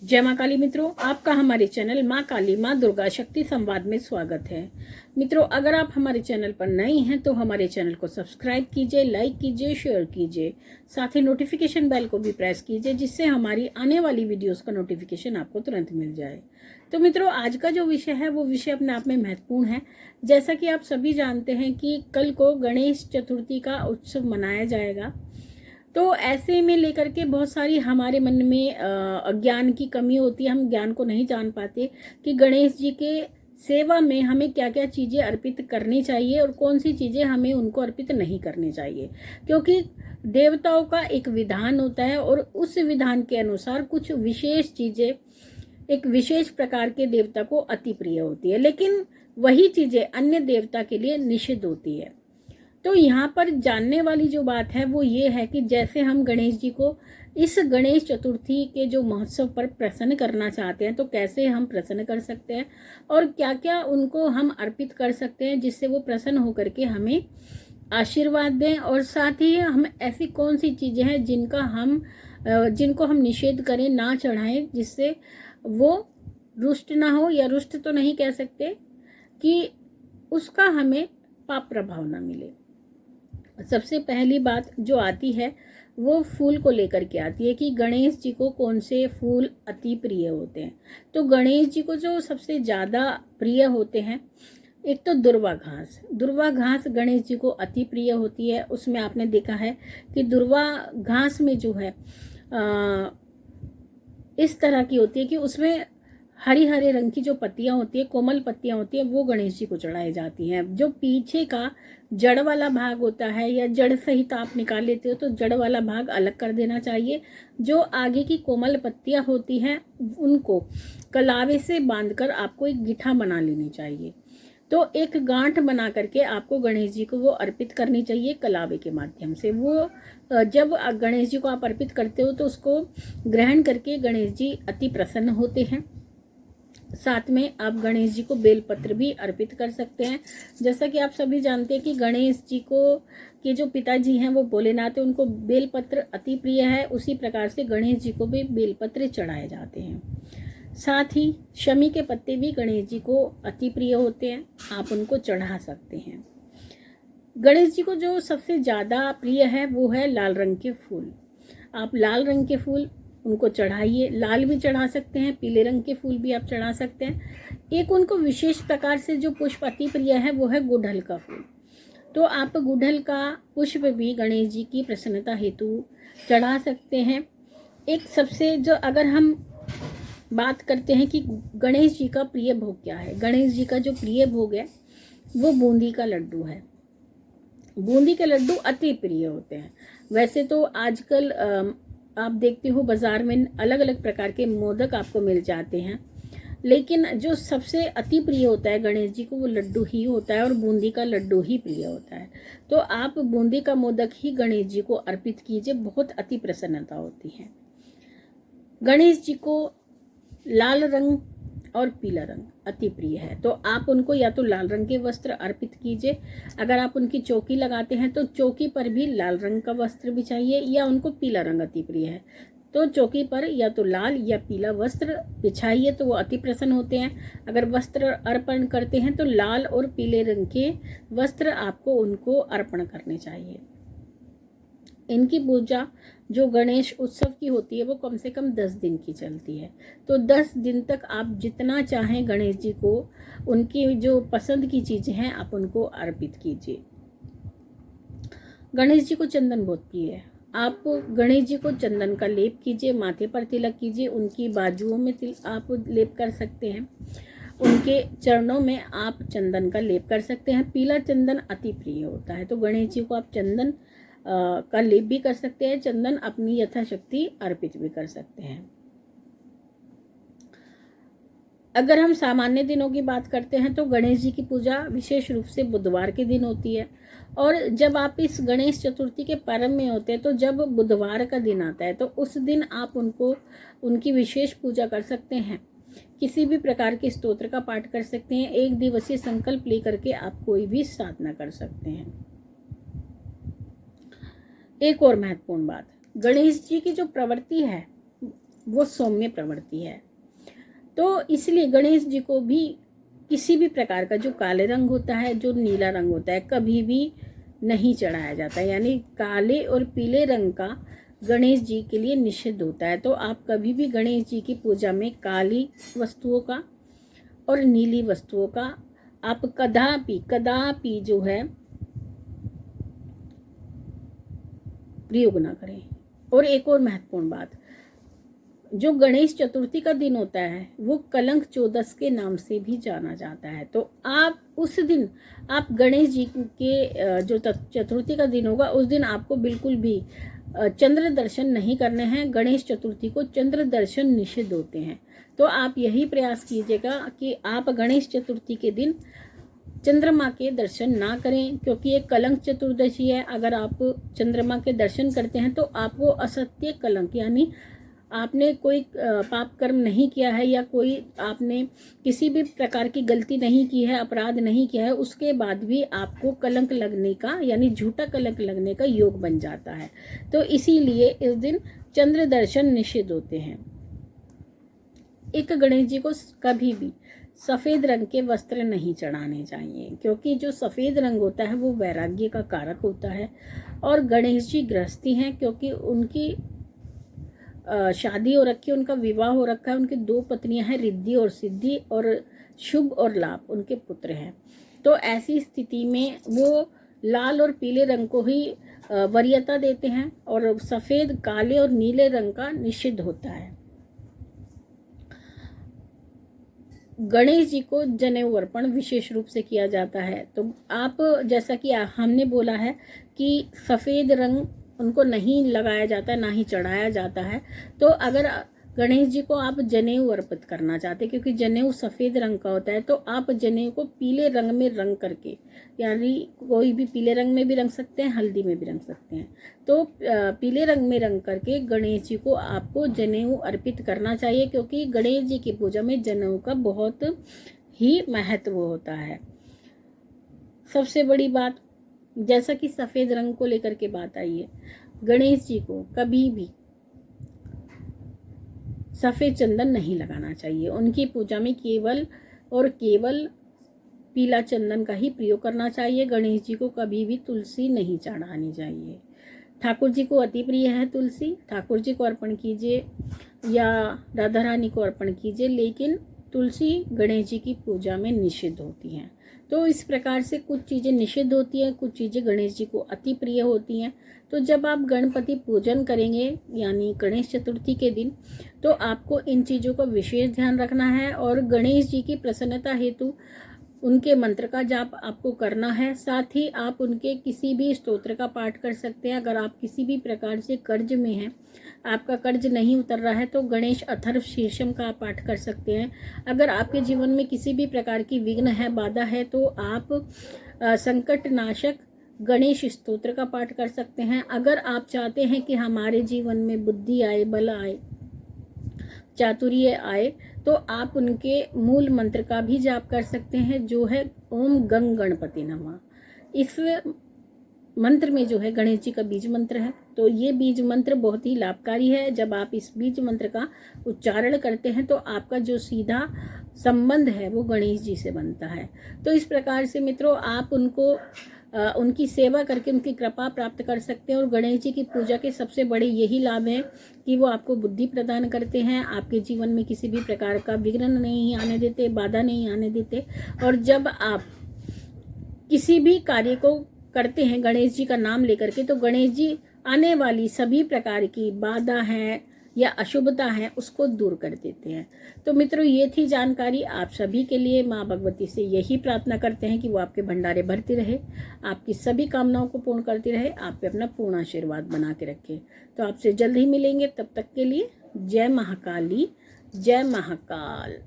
जय माँ काली मित्रों, आपका हमारे चैनल माँ काली माँ दुर्गा शक्ति संवाद में स्वागत है। मित्रों, अगर आप हमारे चैनल पर नए हैं तो हमारे चैनल को सब्सक्राइब कीजिए, लाइक कीजिए, शेयर कीजिए, साथ ही नोटिफिकेशन बेल को भी प्रेस कीजिए जिससे हमारी आने वाली वीडियोस का नोटिफिकेशन आपको तुरंत मिल जाए। तो मित्रों, आज का जो विषय है वो विषय अपने आप में महत्वपूर्ण है। जैसा कि आप सभी जानते हैं कि कल को गणेश चतुर्थी का उत्सव मनाया जाएगा। तो ऐसे में लेकर के बहुत सारी हमारे मन में अज्ञान की कमी होती है। हम ज्ञान को नहीं जान पाते कि गणेश जी के सेवा में हमें क्या क्या चीज़ें अर्पित करनी चाहिए और कौन सी चीज़ें हमें उनको अर्पित नहीं करनी चाहिए, क्योंकि देवताओं का एक विधान होता है और उस विधान के अनुसार कुछ विशेष चीज़ें एक विशेष प्रकार के देवता को अति प्रिय होती है, लेकिन वही चीज़ें अन्य देवता के लिए निषिद्ध होती है। तो यहाँ पर जानने वाली जो बात है वो ये है कि जैसे हम गणेश जी को इस गणेश चतुर्थी के जो महोत्सव पर प्रसन्न करना चाहते हैं तो कैसे हम प्रसन्न कर सकते हैं और क्या क्या उनको हम अर्पित कर सकते हैं जिससे वो प्रसन्न होकर के हमें आशीर्वाद दें, और साथ ही हम ऐसी कौन सी चीज़ें हैं जिनको हम निषेध करें, ना चढ़ाएं, जिससे वो रुष्ट ना हो, या रुष्ट तो नहीं कह सकते कि उसका हमें पाप प्रभाव ना मिले। सबसे पहली बात जो आती है वो फूल को लेकर के आती है कि गणेश जी को कौन से फूल अति प्रिय होते हैं। तो गणेश जी को जो सबसे ज़्यादा प्रिय होते हैं, एक तो दुर्वा घास गणेश जी को अति प्रिय होती है। उसमें आपने देखा है कि दुर्वा घास में जो है इस तरह की होती है कि उसमें हरी हरे रंग की जो पत्तियां होती है, कोमल पत्तियां होती है, वो गणेश जी को चढ़ाई जाती हैं। जो पीछे का जड़ वाला भाग होता है या जड़ सहित आप निकाल लेते हो तो जड़ वाला भाग अलग कर देना चाहिए। जो आगे की कोमल पत्तियां होती हैं उनको कलावे से बांधकर आपको एक गिट्ठा बना लेनी चाहिए। तो एक गांठ बना करके आपको गणेश जी को वो अर्पित करनी चाहिए कलावे के माध्यम से। वो जब गणेश जी को आप अर्पित करते हो तो उसको ग्रहण करके गणेश जी अति प्रसन्न होते हैं। साथ में आप गणेश जी को बेलपत्र भी अर्पित कर सकते हैं। जैसा कि आप सभी जानते हैं कि गणेश जी को के जो पिताजी हैं वो भोलेनाथ हैं, उनको बेलपत्र अति प्रिय है। उसी प्रकार से गणेश जी को भी बेलपत्र चढ़ाए जाते हैं। साथ ही शमी के पत्ते भी गणेश जी को अति प्रिय होते हैं, आप उनको चढ़ा सकते हैं। गणेश जी को जो सबसे ज़्यादा प्रिय है वो है लाल रंग के फूल। आप लाल रंग के फूल उनको चढ़ाइए। लाल भी चढ़ा सकते हैं, पीले रंग के फूल भी आप चढ़ा सकते हैं। एक उनको विशेष प्रकार से जो पुष्प अति प्रिय है वो है गुड़हल का फूल। तो आप गुड़हल का पुष्प भी गणेश जी की प्रसन्नता हेतु चढ़ा सकते हैं। एक सबसे जो अगर हम बात करते हैं कि गणेश जी का प्रिय भोग क्या है, गणेश जी का जो प्रिय भोग है वो बूंदी का लड्डू है। बूंदी के लड्डू अति प्रिय होते हैं। वैसे तो आजकल आप देखते हो बाजार में अलग अलग प्रकार के मोदक आपको मिल जाते हैं, लेकिन जो सबसे अति प्रिय होता है गणेश जी को वो लड्डू ही होता है और बूंदी का लड्डू ही प्रिय होता है। तो आप बूंदी का मोदक ही गणेश जी को अर्पित कीजिए, बहुत अति प्रसन्नता होती है। गणेश जी को लाल रंग और पीला रंग अति प्रिय है, तो आप उनको या तो लाल रंग के वस्त्र अर्पित कीजिए। अगर आप उनकी चौकी लगाते हैं तो चौकी पर भी लाल रंग का वस्त्र बिछाइए, या उनको पीला रंग अति प्रिय है तो चौकी पर या तो लाल या पीला वस्त्र बिछाइए, तो वो अति प्रसन्न होते हैं। अगर वस्त्र अर्पण करते हैं तो लाल और पीले रंग के वस्त्र आपको उनको अर्पण करने चाहिए। इनकी पूजा जो गणेश उत्सव की होती है वो कम से कम 10 दिन की चलती है। तो 10 दिन तक आप जितना चाहें गणेश जी को उनकी जो पसंद की चीज़ें हैं आप उनको अर्पित कीजिए। गणेश जी को चंदन बहुत प्रिय है। आप गणेश जी को चंदन का लेप कीजिए, माथे पर तिलक कीजिए, उनकी बाजुओं में आप लेप कर सकते हैं, उनके चरणों में आप चंदन का लेप कर सकते हैं। पीला चंदन अति प्रिय होता है, तो गणेश जी को आप चंदन का लेप भी कर सकते हैं। चंदन अपनी यथाशक्ति अर्पित भी कर सकते हैं। अगर हम सामान्य दिनों की बात करते हैं तो गणेश जी की पूजा विशेष रूप से बुधवार के दिन होती है, और जब आप इस गणेश चतुर्थी के पर्व में होते हैं तो जब बुधवार का दिन आता है तो उस दिन आप उनकी विशेष पूजा कर सकते हैं। किसी भी प्रकार के स्तोत्र का पाठ कर सकते हैं। एक दिवसीय संकल्प लेकर के आप कोई भी साधना कर सकते हैं। एक और महत्वपूर्ण बात, गणेश जी की जो प्रवृत्ति है वो सौम्य प्रवृत्ति है। तो इसलिए गणेश जी को भी किसी भी प्रकार का जो काले रंग होता है, जो नीला रंग होता है, कभी भी नहीं चढ़ाया जाता। यानी काले और पीले रंग का गणेश जी के लिए निषिद्ध होता है। तो आप कभी भी गणेश जी की पूजा में काली वस्तुओं का और नीली वस्तुओं का आप कदापि जो है प्रयोग ना करें। और एक और महत्वपूर्ण बात, जो गणेश चतुर्थी का दिन होता है वो कलंक चौदस के नाम से भी जाना जाता है। तो आप उस दिन आप गणेश जी के जो चतुर्थी का दिन होगा उस दिन आपको बिल्कुल भी चंद्र दर्शन नहीं करने हैं। गणेश चतुर्थी को चंद्र दर्शन निषिद्ध होते हैं। तो आप यही प्रयास कीजिएगा कि आप गणेश चतुर्थी के दिन चंद्रमा के दर्शन ना करें, क्योंकि ये कलंक चतुर्दशी है। अगर आप चंद्रमा के दर्शन करते हैं तो आपको असत्य कलंक, यानी आपने कोई पाप कर्म नहीं किया है या कोई आपने किसी भी प्रकार की गलती नहीं की है, अपराध नहीं किया है, उसके बाद भी आपको कलंक लगने का, यानी झूठा कलंक लगने का योग बन जाता है। तो इसीलिए इस दिन चंद्र दर्शन निषिद्ध होते हैं। एक गणेश जी को कभी भी सफ़ेद रंग के वस्त्र नहीं चढ़ाने चाहिए, क्योंकि जो सफ़ेद रंग होता है वो वैराग्य का कारक होता है। और गणेश जी गृहस्थी हैं, क्योंकि उनकी शादी हो रखी है, उनका विवाह हो रखा है, उनकी 2 पत्नियां हैं, रिद्धि और सिद्धि, और शुभ और लाभ उनके पुत्र हैं। तो ऐसी स्थिति में वो लाल और पीले रंग को ही वरीयता देते हैं और सफ़ेद, काले और नीले रंग का निषिद्ध होता है। गणेश जी को जनेऊ अर्पण विशेष रूप से किया जाता है। तो आप, जैसा कि हमने बोला है कि सफ़ेद रंग उनको नहीं लगाया जाता, ना ही चढ़ाया जाता है। तो अगर गणेश जी को आप जनेऊ अर्पित करना चाहते हैं, क्योंकि जनेऊ सफ़ेद रंग का होता है, तो आप जनेऊ को पीले रंग में रंग करके, यानी कोई भी पीले रंग में भी रंग सकते हैं, हल्दी में भी रंग सकते हैं, तो पीले रंग में रंग करके गणेश जी को आपको जनेऊ अर्पित करना चाहिए, क्योंकि गणेश जी की पूजा में जनेऊ का बहुत ही महत्व होता है। सबसे बड़ी बात, जैसा कि सफ़ेद रंग को लेकर के बात आई है, गणेश जी को कभी भी सफ़ेद चंदन नहीं लगाना चाहिए। उनकी पूजा में केवल और केवल पीला चंदन का ही प्रयोग करना चाहिए। गणेश जी को कभी भी तुलसी नहीं चढ़ानी चाहिए। ठाकुर जी को अति प्रिय है तुलसी, ठाकुर जी को अर्पण कीजिए या राधा रानी को अर्पण कीजिए, लेकिन तुलसी गणेश जी की पूजा में निषिद्ध होती हैं। तो इस प्रकार से कुछ चीज़ें निषिद्ध होती हैं, कुछ चीज़ें गणेश जी को अति प्रिय होती हैं। तो जब आप गणपति पूजन करेंगे, यानी गणेश चतुर्थी के दिन, तो आपको इन चीज़ों का विशेष ध्यान रखना है और गणेश जी की प्रसन्नता हेतु उनके मंत्र का जाप आपको करना है। साथ ही आप उनके किसी भी स्तोत्र का पाठ कर सकते हैं। अगर आप किसी भी प्रकार से कर्ज में हैं, आपका कर्ज नहीं उतर रहा है, तो गणेश अथर्व शीर्षम का आप पाठ कर सकते हैं। अगर आपके जीवन में किसी भी प्रकार की विघ्न है, बाधा है, तो आप संकट नाशक गणेश स्तोत्र का पाठ कर सकते हैं। अगर आप चाहते हैं कि हमारे जीवन में बुद्धि आए, बल आए, चातुर्य आए, तो आप उनके मूल मंत्र का भी जाप कर सकते हैं, जो है ओम गंग गणपति नमः। इस मंत्र में जो है गणेश जी का बीज मंत्र है। तो ये बीज मंत्र बहुत ही लाभकारी है। जब आप इस बीज मंत्र का उच्चारण करते हैं तो आपका जो सीधा संबंध है वो गणेश जी से बनता है। तो इस प्रकार से मित्रों, आप उनकी सेवा करके उनकी कृपा प्राप्त कर सकते हैं। और गणेश जी की पूजा के सबसे बड़े यही लाभ है कि वो आपको बुद्धि प्रदान करते हैं, आपके जीवन में किसी भी प्रकार का विघ्न नहीं आने देते, बाधा नहीं आने देते। और जब आप किसी भी कार्य को करते हैं गणेश जी का नाम लेकर के, तो गणेश जी आने वाली सभी प्रकार की बाधा है या अशुभता है उसको दूर कर देते हैं। तो मित्रों, ये थी जानकारी आप सभी के लिए। माँ भगवती से यही प्रार्थना करते हैं कि वो आपके भंडारे भरती रहे, आपकी सभी कामनाओं को पूर्ण करती रहे, आप पे अपना पूर्ण आशीर्वाद बना के रखे। तो आपसे जल्द ही मिलेंगे, तब तक के लिए जय महाकाली, जय महाकाल।